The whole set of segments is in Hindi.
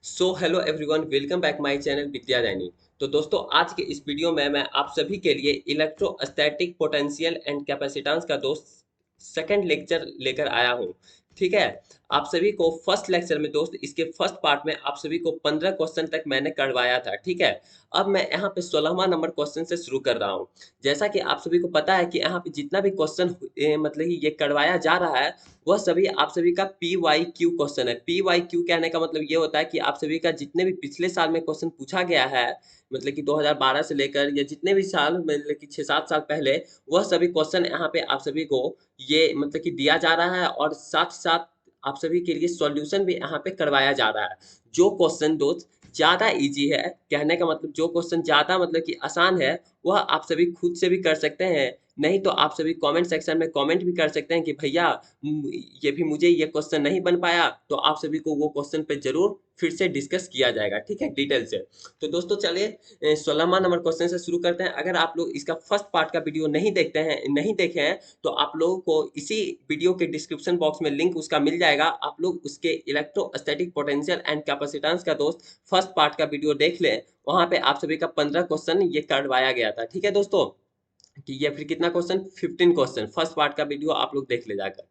So hello everyone, welcome back my channel Vidya Daini. तो दोस्तों, आज के इस वीडियो में मैं आप सभी के लिए इलेक्ट्रोस्टैटिक पोटेंशियल एंड कैपेसिटेंस का दोस्त सेकंड लेक्चर लेकर आया हूं। ठीक है। आप सभी को फर्स्ट लेक्चर में दोस्त इसके फर्स्ट पार्ट में आप सभी को 15 क्वेश्चन तक मैंने करवाया था। ठीक है। अब मैं यहाँ पे 16वां नंबर क्वेश्चन से शुरू कर रहा हूँ। जैसा कि आप सभी को पता है कि यहाँ पे जितना भी क्वेश्चन मतलब कि ये करवाया जा रहा है, वह सभी आप सभी का पी वाई क्यू क्वेश्चन है। पी वाई क्यू कहने का मतलब ये होता है कि आप सभी का जितने भी पिछले साल में क्वेश्चन पूछा गया है, मतलब कि 2012 से लेकर या जितने भी साल मतलब कि 6-7 साल पहले, वह सभी क्वेश्चन यहाँ पे आप सभी को ये मतलब कि दिया जा रहा है और साथ साथ आप सभी के लिए सॉल्यूशन भी यहाँ पे करवाया जा रहा है। जो क्वेश्चन दोस्त ज़्यादा इजी है, कहने का मतलब जो क्वेश्चन ज़्यादा मतलब कि आसान है, वह आप सभी खुद से भी कर सकते हैं। नहीं तो आप सभी कमेंट सेक्शन में कमेंट भी कर सकते हैं कि भैया ये भी मुझे ये क्वेश्चन नहीं बन पाया, तो आप सभी को वो क्वेश्चन पे जरूर फिर से डिस्कस किया जाएगा। ठीक है, डिटेल से। तो दोस्तों चलिए 16वां नंबर क्वेश्चन से शुरू करते हैं। अगर आप लोग इसका फर्स्ट पार्ट का वीडियो नहीं देखे हैं, तो आप लोगों को इसी वीडियो के डिस्क्रिप्शन बॉक्स में लिंक उसका मिल जाएगा। आप लोग उसके इलेक्ट्रोस्टैटिक पोटेंशियल एंड कैपेसिटेंस का दोस्त फर्स्ट पार्ट का वीडियो देख लें। वहां पे आप सभी का 15 क्वेश्चन ये करवाया गया था। ठीक है दोस्तों, कि ये फिर कितना क्वेश्चन, 15 क्वेश्चन फर्स्ट पार्ट का वीडियो आप लोग देख ले जाकर।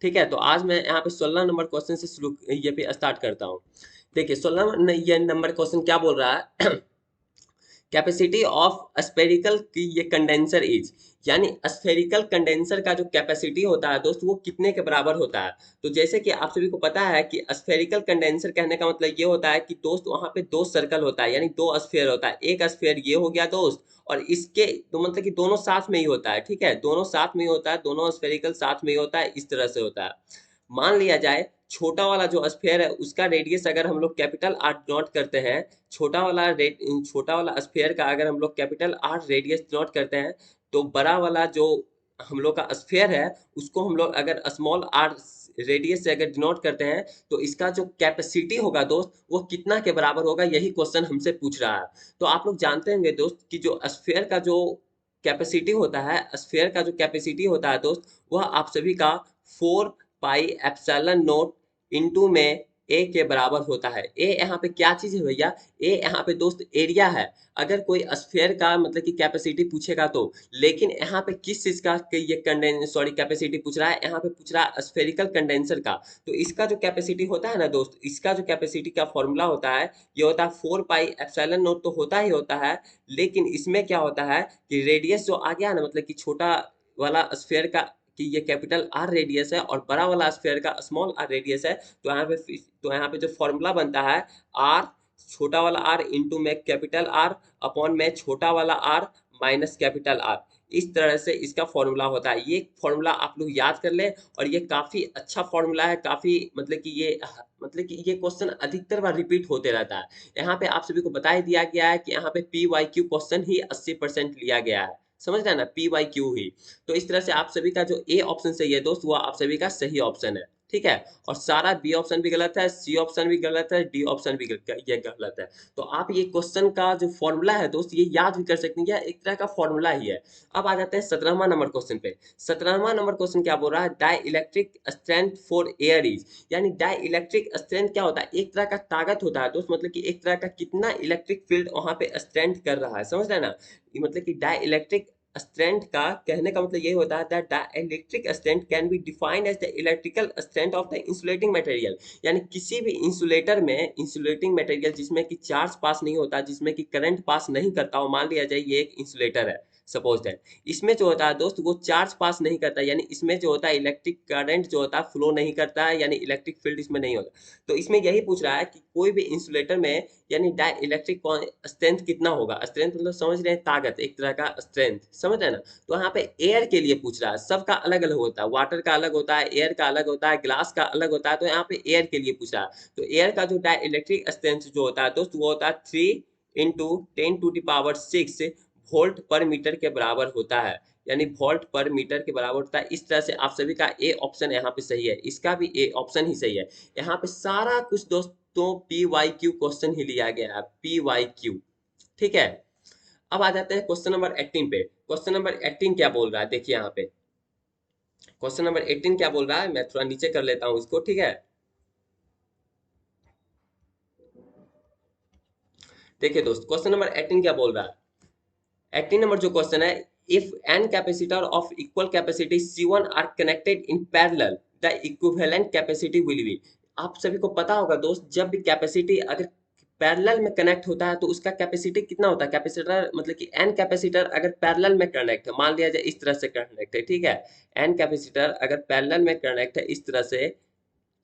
ठीक है। तो आज मैं यहाँ पे 16 नंबर क्वेश्चन से शुरू ये पे स्टार्ट करता हूँ। देखिए 16 ये नंबर क्वेश्चन क्या बोल रहा है। कैपेसिटी ऑफ स्फेरिकल की ये कंडेंसर इज, यानी स्फेरिकल कंडेंसर का जो कैपेसिटी होता है दोस्त, वो कितने के बराबर होता है। तो जैसे कि आप सभी को पता है कि स्फेरिकल कंडेंसर कहने का मतलब ये होता है कि दोस्त वहां पे दो सर्कल होता है, यानी दो स्फेयर होता है। एक स्फेयर ये हो गया दोस्त, और इसके तो मतलब कि दोनों साथ में ही होता है। ठीक है, दोनों साथ में ही होता है, दोनों स्फेरिकल साथ में ही होता है, इस तरह से होता है। मान लिया जाए छोटा वाला जो स्फेयर है उसका रेडियस अगर हम लोग कैपिटल आर नोट करते हैं, छोटा वाला स्फेयर का अगर हम लोग कैपिटल आर रेडियस नोट करते हैं, तो बड़ा वाला जो हम लोग का स्फेयर है उसको हम लोग अगर स्मॉल आर रेडियस से अगर डिनोट करते हैं, तो इसका जो कैपेसिटी होगा दोस्त वो कितना के बराबर होगा, यही क्वेश्चन हमसे पूछ रहा है। तो आप लोग जानते होंगे दोस्त कि जो स्फेयर का जो कैपेसिटी होता है, स्फेयर का जो कैपेसिटी होता है दोस्त, वह आप सभी का 4 पाई एप्सिलॉन नॉट इनटू में ए के बराबर होता है। ए यहाँ पे क्या चीज है भैया, ए यहाँ पे दोस्त एरिया है। अगर कोई स्फेयर का मतलब कि कैपेसिटी पूछेगा तो, लेकिन यहाँ पे किस चीज का ये कंडेंस सॉरी कैपेसिटी पूछ रहा है, यहाँ पे पूछ रहा है स्फेरिकल कंडेंसर का। तो इसका जो कैपेसिटी होता है ना दोस्त, इसका जो कैपेसिटी का फॉर्मूला होता है, ये होता है 4 पाई एप्सिलॉन नॉट, तो होता ही होता है। लेकिन इसमें क्या होता है कि रेडियस जो आ गया ना, मतलब कि छोटा वाला स्फेयर का कि ये कैपिटल आर रेडियस है और बड़ा वाला स्फेयर का स्मॉल आर रेडियस है, तो यहाँ पे जो फॉर्मूला बनता है, आर छोटा वाला आर इंटू में कैपिटल आर अपॉन में छोटा वाला आर माइनस कैपिटल आर, इस तरह से इसका फॉर्मूला होता है। ये फॉर्मूला आप लोग याद कर लें, और ये काफी अच्छा फॉर्मूला है। काफी मतलब कि ये क्वेश्चन अधिकतर बार रिपीट होते रहता है। यहाँ पे आप सभी को बता ही दिया गया है कि यहाँ पे पी वाई क्यू क्वेश्चन ही 80% लिया गया है। समझ रहे हैं ना, पी वाई क्यू ही। तो इस तरह से आप सभी का जो ए ऑप्शन सही है दोस्त, वो आप सभी का सही ऑप्शन है। ठीक है। और सारा बी ऑप्शन भी गलत है, सी ऑप्शन भी गलत है, डी ऑप्शन भी ये गलत है। तो आप ये क्वेश्चन का जो फॉर्मूला है दोस्त, ये याद भी कर सकते हैं, यह एक तरह का फॉर्मूला ही है। अब आ जाते हैं 17वां नंबर क्वेश्चन पे। 17वां नंबर क्वेश्चन क्या बोल रहा है, dielectric strength for air is, यानी डाई इलेक्ट्रिक स्ट्रेंथ क्या होता है, एक तरह का ताकत होता है दोस्त, मतलब कि एक तरह का कितना इलेक्ट्रिक फील्ड वहां पे स्ट्रेंथ कर रहा है। समझ रहे हैं ना, मतलब कि डाई इलेक्ट्रिक स्ट्रेंथ का कहने का मतलब ये होता है that the electric strength can be defined as the electrical strength of the insulating material, यानी किसी भी इंसुलेटर में इंसुलेटिंग मटेरियल जिसमें कि चार्ज पास नहीं होता, जिसमें कि करंट पास नहीं करता हो, मान लिया जाए ये एक इंसुलेटर है, सपोज दैट। इसमें जो होता है दोस्त वो चार्ज पास नहीं करता, यानी इसमें जो होता है इलेक्ट्रिक करंट जो होता है फ्लो नहीं करता है, यानी इलेक्ट्रिक फील्ड इसमें नहीं होता। तो इसमें यही पूछ रहा है कि कोई भी इंसुलेटर में यानी डाई इलेक्ट्रिक स्ट्रेंथ कितना होगा। स्ट्रेंथ मतलब समझ रहे हैं, ताकत, एक तरह का स्ट्रेंथ, समझ रहे हैं ना। तो यहाँ पे एयर के लिए पूछ रहा है, सबका अलग अलग होता है, वाटर का अलग होता है, एयर का अलग होता है, ग्लास का अलग होता है, तो यहाँ पे एयर के लिए पूछ रहा है। तो एयर का जो डाई इलेक्ट्रिक स्ट्रेंथ जो होता है दोस्त, वो होता है 3 × 10⁶ वोल्ट पर मीटर के बराबर होता है, यानी वोल्ट पर मीटर के बराबर होता है। इस तरह से आप सभी का ए ऑप्शन यहाँ पे सही है, इसका भी ए ऑप्शन ही सही है। यहाँ पे सारा कुछ दोस्तों पी वाई क्यू क्वेश्चन ही लिया गया है, पी वाई क्यू। ठीक है। अब आ जाते हैं क्वेश्चन नंबर 18 पे। क्वेश्चन नंबर 18 क्या बोल रहा है, देखिए यहाँ पे क्वेश्चन नंबर 18 क्या बोल रहा है, मैं थोड़ा नीचे कर लेता हूँ इसको। ठीक है। देखिए दोस्त, क्वेश्चन नंबर 18 क्या बोल रहा है। 18 नंबर जो क्वेश्चन है, if an capacitor of equal capacity C1 are connected in parallel the equivalent capacity will be. आप सभी को पता होगा दोस्त, जब भी कैपेसिटी अगर पैरेलल में कनेक्ट होता है तो उसका कैपेसिटी कितना होता है। कैपेसिटर मतलब कि एन कैपेसिटर अगर पैरेलल में कनेक्ट है, मान लिया जाए इस तरह से कनेक्ट है, ठीक है। एन कैपेसिटर अगर पैरेलल में कनेक्ट है इस तरह से,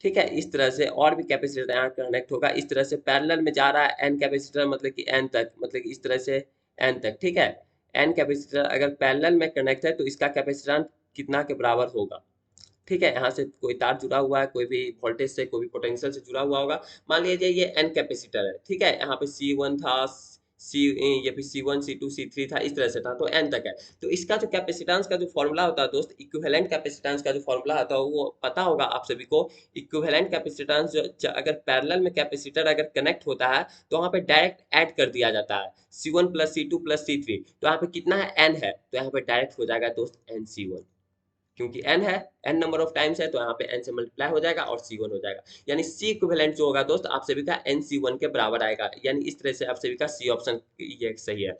ठीक है, इस तरह से, और भी कैपेसिटर यहाँ कनेक्ट होगा इस तरह से, पैरेलल में जा रहा है एन कैपेसिटर मतलब कि एन तक, मतलब कि इस तरह से एन तक, ठीक है। एन कैपेसिटर अगर पैरेलल में कनेक्ट है तो इसका कैपेसिटेंस कितना के बराबर होगा, ठीक है। यहाँ से कोई तार जुड़ा हुआ है, कोई भी वोल्टेज से, कोई भी पोटेंशियल से जुड़ा हुआ होगा। मान लीजिए ये एन कैपेसिटर है, ठीक है। यहाँ पे C1 था, सी ये भी C1 C2 C3 था, इस तरह से था, तो एन तक है। तो इसका जो कैपेसिटेंस का जो फॉर्मूला होता है दोस्त, इक्विवेलेंट कैपेसिटेंस का जो फॉर्मूला होता है वो पता होगा आप सभी को। इक्विवेलेंट कैपेसिटेंस अगर पैरेलल में कैपेसिटर अगर कनेक्ट होता है तो वहाँ पे डायरेक्ट ऐड कर दिया जाता है, C1 plus C2 plus C3। तो यहाँ पे कितना है, एन है, तो यहाँ पे डायरेक्ट हो जाएगा दोस्त NC1, क्योंकि n है, n नंबर ऑफ टाइम्स है, तो यहाँ पे n से मल्टीप्लाई हो जाएगा और C1 हो जाएगा। यानी C इक्विवेलेंट जो होगा दोस्त आप सभी का NC1 के बराबर आएगा। यानी इस तरह से आप सभी का C ऑप्शन ये सही है।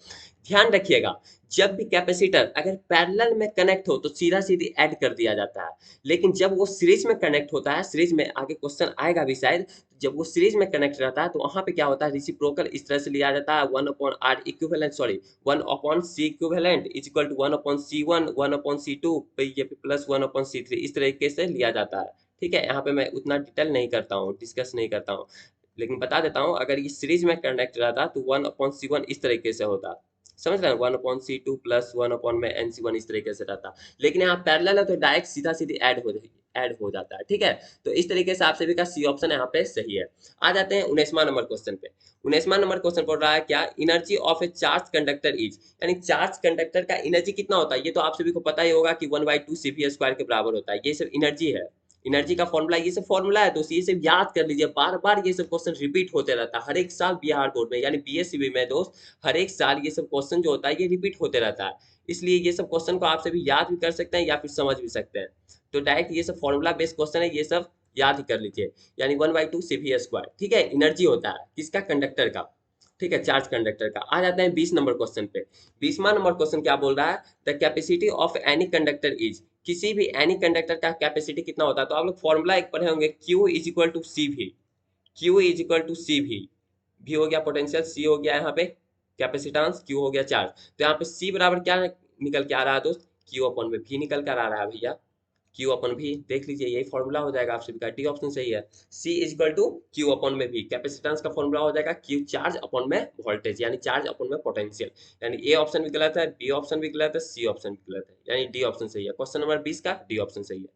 ध्यान रखिएगा, जब भी कैपेसिटर अगर पैरेलल में कनेक्ट हो तो सीधा सीधी ऐड कर दिया जाता है, लेकिन जब वो सीरीज में कनेक्ट होता है, सीरीज में आगे क्वेश्चन आएगा भी शायद, जब वो सीरीज में कनेक्ट रहता है तो वहां पे क्या होता है, रिसिप्रोकल इस तरह से लिया जाता है, 1/r equivalent, sorry 1/c equivalent is equal to 1/C1 1/C2 ये प्लस 1/C3, इस तरीके से लिया जाता है, ठीक है। यहाँ पे मैं उतना डिटेल नहीं करता हूँ, डिस्कस नहीं करता हूँ, लेकिन बता देता हूँ, अगर ये सीरीज में कनेक्ट रहता तो 1/C1 इस तरीके से होता, समझ रहे हैं, 1/C2 प्लस 1 में NC1 इस तरीके से रहता। लेकिन यहाँ पैरेलल है तो डायरेक्ट सीधा सीधी ऐड हो जाता है, ठीक है। तो इस तरीके से आप सभी का सी ऑप्शन यहाँ पे सही है। आ जाते हैं 19वां नंबर क्वेश्चन पे। 19वां नंबर क्वेश्चन बोल रहा है क्या, energy of a charge conductor is, यानी चार्ज कंडक्टर का एनर्जी कितना होता है। ये तो आप सभी को पता ही होगा कि 1/2 CV² के बराबर होता है, ये सब एनर्जी है। एनर्जी का फॉर्मूला, ये सब फॉर्मूला है दोस्त, ये सब याद कर लीजिए, बार बार ये सब क्वेश्चन रिपीट होते रहता है हर एक साल बिहार बोर्ड में, यानी BSCB में दोस्त हर एक साल ये सब क्वेश्चन जो होता है ये रिपीट होते रहता है। इसलिए ये सब क्वेश्चन को आप सभी याद भी कर सकते हैं या फिर समझ भी सकते हैं। तो डायरेक्ट ये सब फॉर्मूला बेस्ड क्वेश्चन है, ये सब याद ही कर लीजिए। यानी 1/2 CV², ठीक है, एनर्जी होता है किसका, कंडक्टर का, ठीक है, चार्ज कंडक्टर का। आ जाते हैं 20 नंबर क्वेश्चन पे। 20वां नंबर क्वेश्चन क्या बोल रहा है, the capacity of any conductor is, किसी भी एनी कंडक्टर का कैपेसिटी कितना होता है। तो आप लोग फॉर्मूला एक पढ़े होंगे, Q is equal to CV, Q is equal to CV, V हो गया पोटेंशियल, C हो गया यहाँ पे कैपेसिटेंस, Q हो गया चार्ज। तो यहाँ पे C बराबर क्या निकल के आ रहा है दोस्त, Q/V निकल कर आ रहा है भैया, Q/V देख लीजिए, यही फॉर्मूला हो जाएगा आप सभी का, डी ऑप्शन सही है। C is equal to Q/V, capacitance का फॉर्मूला हो जाएगा Q चार्ज अपॉन में वोल्टेज, यानी चार्ज अपॉन में पोटेंशियल। यानी ए ऑप्शन भी गलत है, बी ऑप्शन भी गलत है, सी ऑप्शन भी गलत है, यानी डी ऑप्शन सही है। क्वेश्चन नंबर 20 का डी ऑप्शन सही है।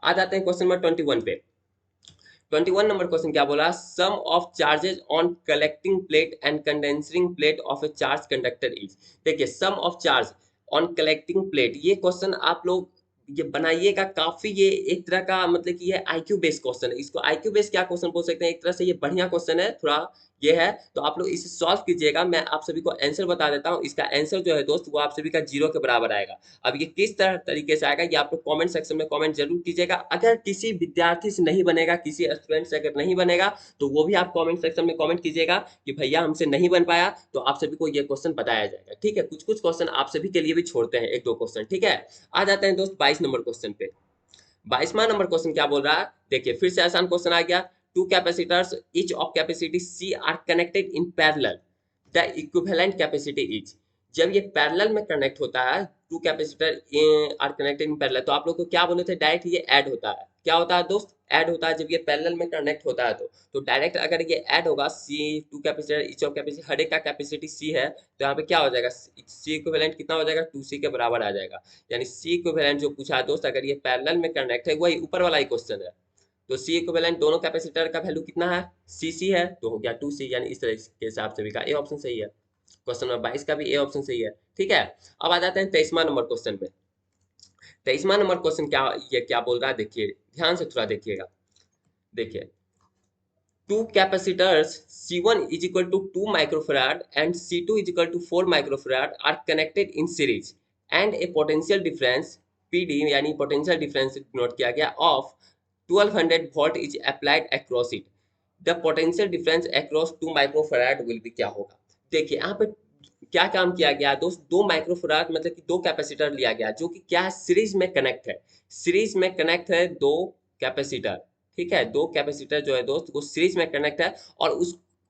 आ जाते हैं क्वेश्चन नंबर 21 पे। 21 नंबर क्वेश्चन क्या बोला, sum of charges on collecting plate and condensing plate of a charge conductor is. देखिए, sum of charge on collecting plate, ये क्वेश्चन आप लोग ये बनाइएगा, काफी ये एक तरह का मतलब कि ये IQ बेस्ड क्वेश्चन है। इसको IQ बेस्ड क्या क्वेश्चन बोल सकते हैं, एक तरह से ये बढ़िया क्वेश्चन है थोड़ा, ये है। तो आप लोग इसे सॉल्व कीजिएगा, मैं आप सभी को आंसर बता देता हूँ। इसका आंसर जो है दोस्त वो आप सभी का 0 के बराबर आएगा। अब ये किस तरह तरीके से आएगा ये आप लोग कमेंट सेक्शन में कमेंट जरूर कीजिएगा। अगर किसी विद्यार्थी से नहीं बनेगा, किसी स्टूडेंट से अगर नहीं बनेगा तो वो भी आप कमेंट सेक्शन में कमेंट कीजिएगा कि भैया हमसे नहीं बन पाया, तो आप सभी को ये क्वेश्चन बताया जाएगा, ठीक है। कुछ कुछ क्वेश्चन आप सभी के लिए भी छोड़ते हैं, एक दो क्वेश्चन, ठीक है। आ जाते हैं दोस्त 22 नंबर क्वेश्चन पे। 22वां नंबर क्वेश्चन क्या बोल रहा है, देखिए फिर से आसान क्वेश्चन आ गया। Two capacitors each of capacity C are connected in parallel, the equivalent capacity is. जब ये पैरेलल में कनेक्ट होता है, two capacitor are connected in parallel, तो आप लोग को क्या बोले थे, डायरेक्ट ये ऐड होता है। क्या होता है दोस्त, ऐड होता है। जब ये पैरेलल में कनेक्ट होता है तो डायरेक्ट अगर ये ऐड होगा, C two capacitor each of capacity, हर एक का कैपेसिटी C है, तो यहाँ पे क्या हो जाएगा, C इक्विवेलेंट कितना हो जाएगा, 2C के बराबर आ जाएगा। यानी C इक्विवेलेंट जो पूछा है दोस्त, अगर ये पैरेलल में कनेक्ट है, वही ऊपर वाला ही क्वेश्चन है, तो C इक्विवेलेंट दोनों कैपेसिटर का वैल्यू कितना है, CC है, तो हो गया 2C। यानी इस तरीके से आप सभी का ए ऑप्शन सही है। क्वेश्चन नंबर 22 का भी ए ऑप्शन सही है, ठीक है। अब आ जाते हैं 23वां नंबर क्वेश्चन पे। 23वां नंबर क्वेश्चन क्या, ये क्या बोल रहा है, देखिए ध्यान से थोड़ा देखिएगा। देखिए, two capacitors C1 is equal to 2 microfarad and C2 is equal to 4 microfarad are connected in series and a potential difference PD यानी potential difference नोट किया गया of 1200 volt is applied across it. The potential difference across 2 microfarad will be क्या होगा। देखिए यहाँ पे क्या काम किया गया दोस्त, 2 माइक्रोफराड मतलब कि 2 कैपेसिटर लिया गया जो कि क्या है, सीरीज में कनेक्ट है। सीरीज में कनेक्ट है 2 कैपेसिटर। ठीक है, 2 कैपेसिटर जो है दोस्त वो सीरीज में कनेक्ट है। और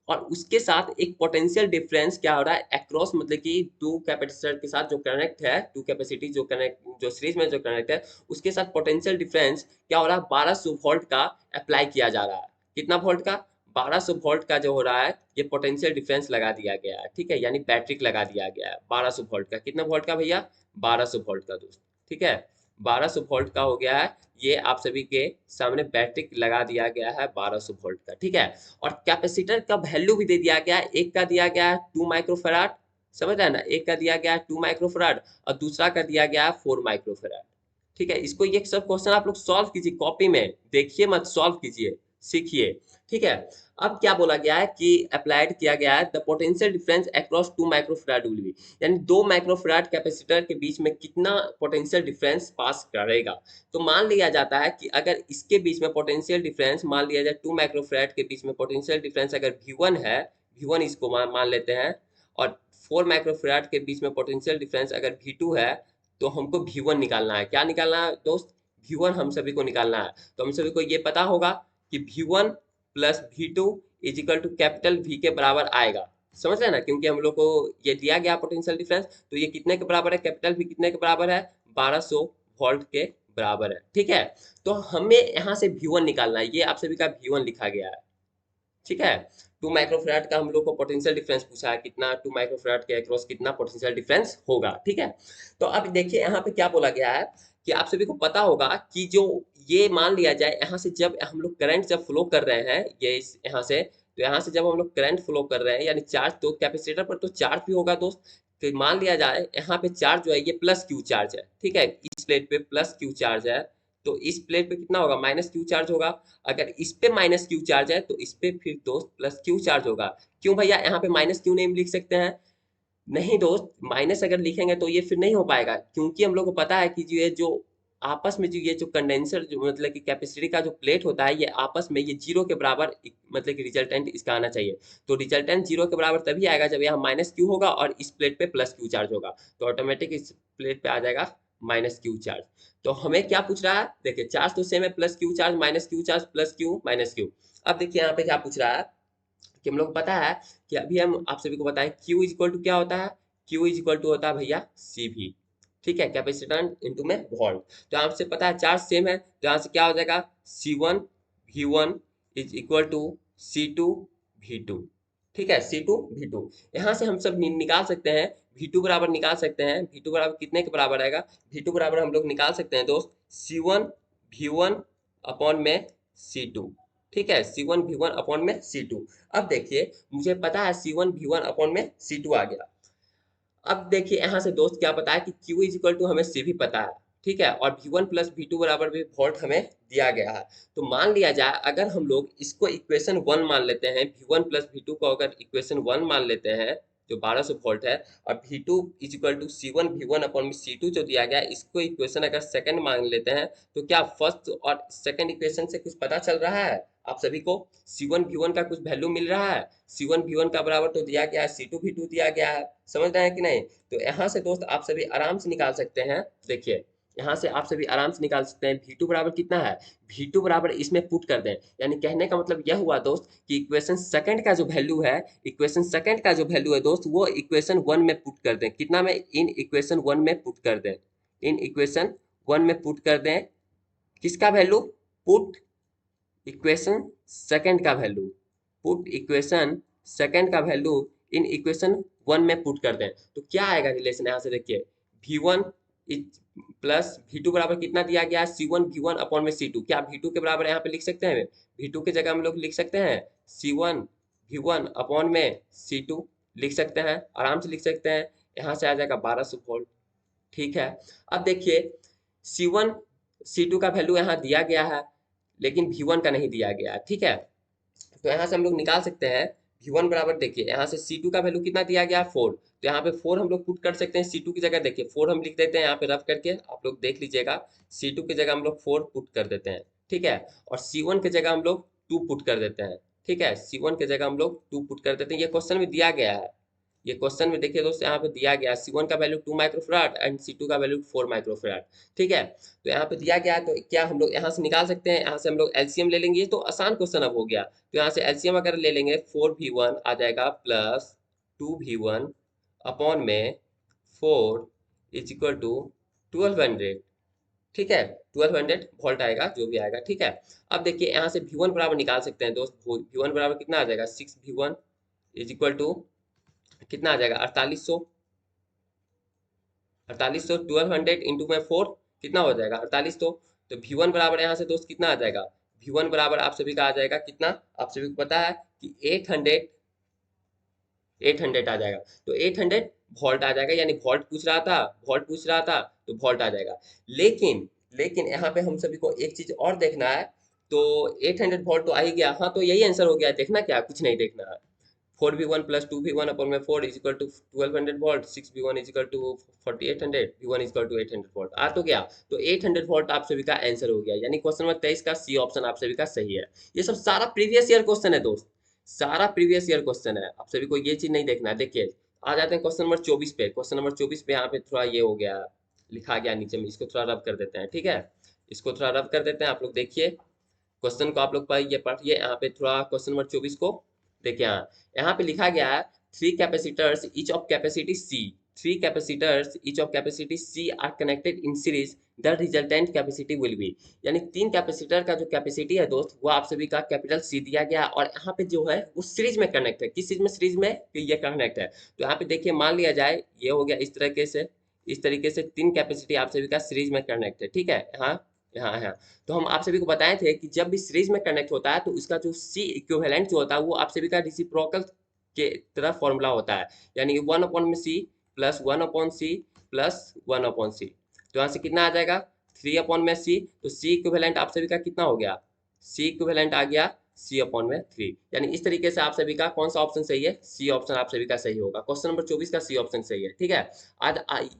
उसके साथ एक पोटेंशियल डिफरेंस क्या हो रहा है अक्रॉस, मतलब कि 2 कैपेसिटर के साथ जो कनेक्ट है, 2 कैपेसिटी जो कनेक्ट जो सीरीज में जो कनेक्ट है उसके साथ पोटेंशियल डिफरेंस क्या हो रहा है, 1200 वोल्ट का अप्लाई किया जा रहा है। कितना वोल्ट का, 1200 वोल्ट का जो हो रहा है ये पोटेंशियल डिफरेंस लगा दिया गया है। ठीक है, यानी बैटरी लगा दिया गया है 1200 वोल्ट का। कितना वोल्ट का भैया, 1200 वोल्ट का दोस्त। ठीक है, 1200 वोल्ट का हो गया है। ये आप सभी के सामने बैटरी लगा दिया गया है 1200 वोल्ट का। ठीक है, और कैपेसिटर का वैल्यू भी दे दिया गया है। एक का दिया गया है 2 माइक्रोफराड, समझ रहे हैं ना, एक का दिया गया है 2 माइक्रोफराड और दूसरा का दिया गया है 4 माइक्रोफराड। ठीक है, इसको ये सब क्वेश्चन आप लोग सॉल्व कीजिए, कॉपी में देखिए मत, सॉल्व कीजिए, सीखिए। ठीक है, अब क्या बोला गया है कि अप्लाइड किया गया है the potential difference across 2 microfarad will be, यानी 2 माइक्रोफराड कैपेसिटर के बीच में कितना पोटेंशियल डिफरेंस पास करेगा। तो मान लिया जाता है कि अगर इसके बीच में पोटेंशियल डिफरेंस मान लिया जाए, 2 माइक्रोफराड के बीच में पोटेंशियल डिफरेंस अगर V1 है, V1 इसको मान लेते हैं, और 4 माइक्रोफराड के बीच में पोटेंशियल डिफरेंस अगर V2 है, तो हमको V1 निकालना है। क्या निकालना है दोस्त, V1 हम सभी को निकालना है। तो हम सभी को ये पता होगा कि V1 plus V2 is equal to capital V के बराबर आएगा। समझ रहे हैं ना, क्योंकि हम लोग को ये दिया गया पोटेंशियल डिफरेंस, तो ये कितने के बराबर है, कैपिटल V कितने के बराबर है, 1200 वोल्ट के बराबर है। ठीक है, तो हमें यहाँ से V1 निकालना है, ये आप सभी का V1 लिखा गया है। ठीक है, 2 माइक्रोफराड का हम लोग को पोटेंशियल डिफरेंस पूछा है, कितना 2 माइक्रोफराड के अक्रॉस कितना पोटेंशियल डिफरेंस होगा। ठीक है, तो अब देखिए यहाँ पे क्या बोला गया है कि आप सभी को पता होगा कि जो ये मान लिया जाए यहाँ से जब हम लोग करंट जब फ्लो कर रहे हैं, ये यहाँ से, तो यहाँ से जब हम लोग करंट फ्लो कर रहे हैं यानी चार्ज, तो कैपेसिटर पर तो चार्ज भी होगा दोस्त। तो मान लिया जाए यहाँ पे चार्ज जो है ये प्लस क्यू चार्ज है। ठीक है, इस प्लेट पे प्लस क्यू चार्ज है, तो इस प्लेट पे कितना होगा, माइनस क्यू चार्ज होगा। अगर इस पे माइनस क्यू चार्ज है तो इस पे फिर दोस्त प्लस क्यू चार्ज होगा। क्यों भैया, यहाँ पे माइनस क्यू नहीं लिख सकते हैं, नहीं दोस्त, माइनस अगर लिखेंगे तो ये फिर नहीं हो पाएगा, क्योंकि हम लोग को पता है कि जो ये जो आपस में जो ये जो कंडेंसर जो मतलब कि कैपेसिटी का जो प्लेट होता है, ये आपस में ये जीरो के बराबर मतलब कि रिजल्टेंट इसका आना चाहिए। तो रिजल्टेंट जीरो के बराबर तभी आएगा जब यहाँ माइनस क्यू होगा और इस प्लेट पे प्लस क्यू चार्ज होगा, तो ऑटोमेटिक इस प्लेट पे आ जाएगा माइनस क्यू चार्ज। तो हमें क्या पूछ रहा है, देखिए चार्ज तो सेम है, plus Q charge minus Q charge plus Q minus Q. अब देखिए यहाँ पे क्या पूछ रहा है कि हम लोग को पता है कि अभी हम आप सभी को बताएं Q इज इक्वल टू क्या होता है, Q इज इक्वल टू होता है भैया CV। ठीक है, कैपेसिटेंस इनटू में वोल्ट। तो आपसे पता है चार्ज सेम है, तो यहाँ से क्या हो जाएगा, C1 V1 is equal to C2 V2। ठीक है, C2 V2, यहाँ से हम सब निकाल सकते हैं, V2 बराबर निकाल सकते हैं, V2 बराबर कितने के बराबर आएगा, V2 बराबर हम लोग निकाल सकते हैं दोस्त C1 V1 अपॉन में C2। ठीक है, C1 V1 अपॉन में C2। अब देखिए मुझे पता है C1 V1 अपॉन में C2 आ गया। अब देखिए यहाँ से दोस्त क्या पता है कि Q इज इक्वल टू हमें C भी पता है। ठीक है, और V1 प्लस V2 बराबर भी वोल्ट हमें दिया गया है। तो मान लिया जाए अगर हम लोग इसको इक्वेशन 1 मान लेते हैं, V1 प्लस V2 को अगर इक्वेशन 1 मान लेते हैं जो 1200 वोल्ट है, और V2 is equal to C1 V1 upon में C2 जो दिया गया है, इसको इक्वेशन अगर सेकंड मान लेते हैं, तो क्या फर्स्ट और सेकंड इक्वेशन से कुछ पता चल रहा है आप सभी को, C1 V1 का कुछ वैल्यू मिल रहा है, C1 V1 का बराबर तो दिया गया है, C2 V2 दिया गया है, समझ रहे हैं कि नहीं। तो यहाँ से दोस्त आप सभी आराम से निकाल सकते हैं, देखिए यहाँ से आप सभी आराम से निकाल सकते हैं V2 बराबर कितना है, V2 बराबर इसमें पुट कर दें, यानी कहने का मतलब यह हुआ दोस्त कि इक्वेशन सेकंड का जो वैल्यू है, इक्वेशन सेकंड का जो वैल्यू है दोस्त, वो इक्वेशन 1 में पुट कर दें। कितना में, इन इक्वेशन 1 में पुट कर दें, इन इक्वेशन 1 में पुट कर दें, किसका वैल्यू, पुट इक्वेशन सेकंड का वैल्यू, पुट इक्वेशन सेकंड का वैल्यू इन इक्वेशन 1 में पुट कर दें, तो क्या आएगा रिलेशन, यहाँ से देखिए V1 प्लस V2 बराबर कितना दिया गया है, C1 V1 अपॉन में C2। क्या V2 के बराबर यहाँ पे लिख सकते हैं, V2 की जगह हम लोग लिख सकते हैं C1 V1 अपॉन में C2, लिख सकते हैं, आराम से लिख सकते हैं। यहाँ से आ जाएगा 1200 वोल्ट। ठीक है, अब देखिए C1 C2 का वैल्यू यहाँ दिया गया है, लेकिन V1 का नहीं दिया गया है। ठीक है, तो यहाँ से हम लोग निकाल सकते हैं V1 बराबर, देखिए यहाँ से C2 का वैल्यू कितना दिया गया है 4, तो यहाँ पे 4 हम लोग पुट कर सकते हैं C2 की जगह, देखिए 4 हम लिख देते हैं यहाँ पे रफ करके, आप लोग देख लीजिएगा, C2 की जगह हम लोग 4 पुट कर देते हैं। ठीक है, और C1 की जगह हम लोग 2 पुट कर देते हैं। ठीक है, C1 की जगह हम लोग 2 पुट कर देते हैं, ये क्वेश्चन में दिया गया है, ये क्वेश्चन में देखिए दोस्त यहाँ पे दिया गया C1 का वैल्यू 2 माइक्रोफराड एंड C2 का वैल्यू 4 माइक्रोफराड। ठीक है, तो यहाँ पे दिया गया है, तो क्या हम लोग यहाँ से निकाल सकते हैं, यहाँ से हम लोग एलसीएम ले लेंगे। ये तो आसान क्वेश्चन अब हो गया, तो यहाँ से एलसीएम अगर ले लेंगे 4v1 आ जाएगा प्लस 2v1 अपॉन में 4 इज इक्वल टू 1200। ठीक है, 1200 वोल्ट आएगा जो भी आएगा। ठीक है, अब देखिए यहाँ से V1 बराबर निकाल सकते हैं दोस्त। V1 बराबर कितना आ जाएगा, 6v1 इज इक्वल टू कितना आ जाएगा, 4800। 4800 1200 इंटू में 4 कितना हो जाएगा, 4800। तो V1 बराबर यहाँ से दोस्त कितना आ जाएगा, V1 बराबर आप सभी का आ जाएगा कितना, आप सभी को पता है कि 800 आ जाएगा। तो 800 वोल्ट आ जाएगा, यानी वोल्ट पूछ रहा था, वोल्ट पूछ रहा था तो वोल्ट आ जाएगा। लेकिन लेकिन यहाँ पे हम सभी को एक चीज और देखना है। तो 800 वोल्ट तो आ ही गया, हाँ तो यही आंसर हो गया। देखना क्या, कुछ नहीं देखना है। 4v1 प्लस 2v1 अपॉन में 4 is equal to 1200 volt, 6v1 is equal to 4800, v1 is equal to 800 volt आ तो गया। तो 800 वोल्ट आप सभी का आंसर हो गया, यानी क्वेश्चन नंबर 23 का सी ऑप्शन आप सभी का सही है। ये सब सारा प्रीवियस ईयर क्वेश्चन है दोस्त, सारा प्रीवियस ईयर क्वेश्चन है, आप सभी को ये चीज नहीं देखना है। देखिए आ जाते हैं क्वेश्चन नंबर 24 पे। क्वेश्चन नंबर 24 पे यहाँ पे थोड़ा ये हो गया, लिखा गया नीचे में, इसको थोड़ा रब कर देते हैं। ठीक है, इसको थोड़ा रब कर देते हैं, आप लोग देखिए क्वेश्चन को, आप लोग पर ये पढ़िए यहाँ पे थोड़ा क्वेश्चन नंबर 24 को देखिए। यहाँ पे लिखा गया है three capacitors each of capacity C, three capacitors each of capacity C are connected in series, the resultant capacity will be. यानी तीन कैपेसिटर का जो कैपेसिटी है दोस्त वो आप सभी का कैपिटल सी दिया गया, और यहाँ पे जो है वो सीरीज में कनेक्ट है। किस चीज में, सीरीज में, तो ये कनेक्ट है। तो यहाँ पे देखिए मान लिया जाए ये हो गया इस तरीके से, इस तरीके से तीन कैपेसिटी आप सभी का सीरीज में कनेक्ट है। ठीक है, हाँ हाँ हाँ। तो हम आप सभी को बताए थे कि जब भी सीरीज में कनेक्ट होता है तो उसका जो सी इक्विवेलेंट जो होता है वो आप सभी का रेसिप्रोकल के तरह फॉर्मूला होता है, यानी 1 upon C plus 1 upon C plus 1 upon C. तो यहाँ से कितना आ जाएगा, 3 अपॉन में सी, तो सी इक्विवेलेंट आप सभी का कितना हो गया, सी इक्विवेलेंट आ गया सी अपॉन में 3। यानी इस तरीके से आप सभी का कौन सा ऑप्शन सही है, सी ऑप्शन आप सभी का सही होगा। क्वेश्चन नंबर 24 का सी ऑप्शन सही है। ठीक है,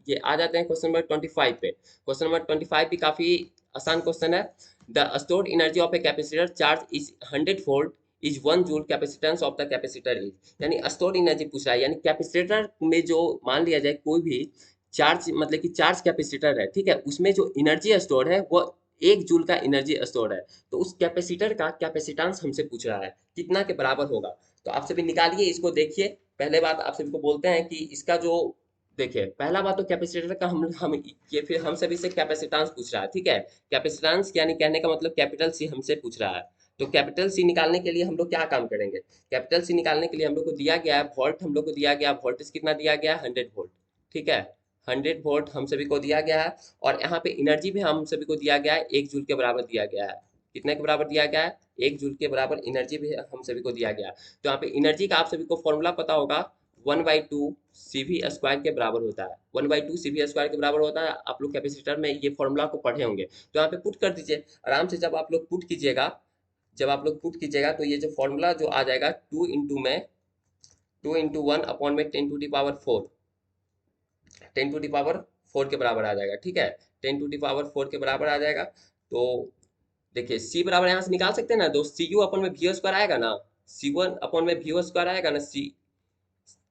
ये आ जाते हैं क्वेश्चन नंबर 25 पे। क्वेश्चन नंबर 25 भी काफी आसान क्वेश्चन है। The stored energy of a capacitor charge is 100 volt is 1 joule, capacitance of the capacitor is. यानी स्टोर्ड एनर्जी पूछ रहा है, यानी कैपेसिटर में जो मान लिया जाए कोई भी चार्ज, मतलब कि चार्ज कैपेसिटर है, ठीक है, उसमें जो एनर्जी स्टोर है वो 1 जूल का एनर्जी स्टोर है। तो उस कैपेसिटर का कैपेसिटेंस हमसे पूछ रहा है कितना के बराबर होगा। तो आप सभी निकालिए इसको, देखिए पहले बात आप सभी को बोलते हैं कि इसका जो, देखिए पहला बात तो कैपेसिटर का हम ये फिर हम सभी से कैपेसिटेंस पूछ रहा है। ठीक है, कैपेसिटेंस यानी कहने का मतलब कैपिटल सी हमसे पूछ रहा है। तो कैपिटल सी निकालने के लिए हम लोग क्या काम करेंगे, कैपिटल सी निकालने के लिए हम लोग को दिया गया है वोल्ट, हम लोग को दिया गया वोल्टेज कितना दिया गया है, 100 वोल्ट। ठीक है, 100 वोल्ट हम सभी को दिया गया है, और यहाँ पे एनर्जी भी हम सभी को दिया गया है 1 जूल के बराबर दिया गया है। कितने के बराबर दिया गया है, 1 जूल के बराबर एनर्जी भी हम सभी को दिया गया है। तो यहाँ पे एनर्जी का आप सभी को फॉर्मूला पता होगा, 1/2 CV स्क्वायर के बराबर होता है। 1/2 CV स्क्वायर के बराबर होता है, आप लोग कैपेसिटर में ये फॉर्मूला को पढ़े होंगे। तो यहाँ पे पुट कर दीजिए आराम से। जब आप लोग पुट कीजिएगा, जब आप लोग पुट कीजिएगा तो ये जो फॉर्मूला जो आ जाएगा 2 इंटू 1 अपॉन में 10⁴, 10⁴ के बराबर आ जाएगा। ठीक है, 10⁴ के बराबर आ जाएगा। तो देखिए सी बराबर यहाँ से निकाल सकते हैं ना दोस्त, सी यू अपॉन में वी स्क्वायर आएगा ना, C1 अपॉन में वी स्क्वायर आएगा ना, सी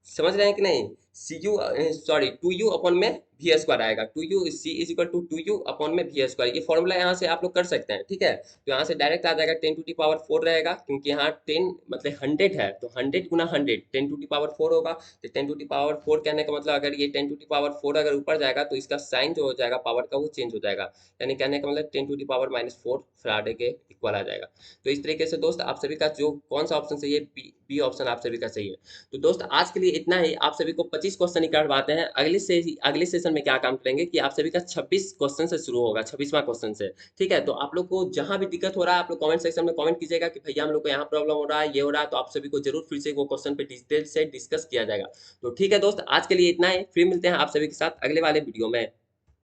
समझ रहे हैं कि नहीं, C U sorry 2u upon में वी स्क्वायर आएगा, 2u C is equal to 2u upon में वी स्क्वायर। ये फॉर्मूला यहाँ से आप लोग कर सकते हैं। ठीक है, तो यहाँ से डायरेक्ट आ जाएगा 10⁴ रहेगा, क्योंकि यहाँ 10 मतलब 100 है, तो 100 गुना 100 10⁴ होगा। तो 10⁴ कहने का मतलब अगर ये 10⁴ अगर ऊपर जाएगा तो इसका साइन जो हो जाएगा पावर का वो चेंज हो जाएगा, यानी कहने का मतलब 10⁻⁻4 फराडे के इक्वल आ जाएगा। तो इस तरीके से दोस्त आप सभी का जो कौन सा ऑप्शन सही है, बी ऑप्शन आप सभी का सही है। तो दोस्त आज के लिए इतना ही। आप सभी को 25 क्वेश्चन ही करवाते हैं। अगले सेशन में क्या काम करेंगे कि आप सभी का 26 क्वेश्चन से शुरू होगा, 26वां क्वेश्चन से। ठीक है, तो आप लोग को जहां भी दिक्कत हो रहा है आप लोग कमेंट सेक्शन में कमेंट कीजिएगा कि भैया हम लोग को यहाँ प्रॉब्लम हो रहा है, ये हो रहा है, तो आप सभी को जरूर फिर से वो क्वेश्चन पे डिटेल से डिस्कस किया जाएगा। तो ठीक है दोस्त, आज के लिए इतना ही, फिर मिलते हैं आप सभी के साथ अगले वाले वीडियो में।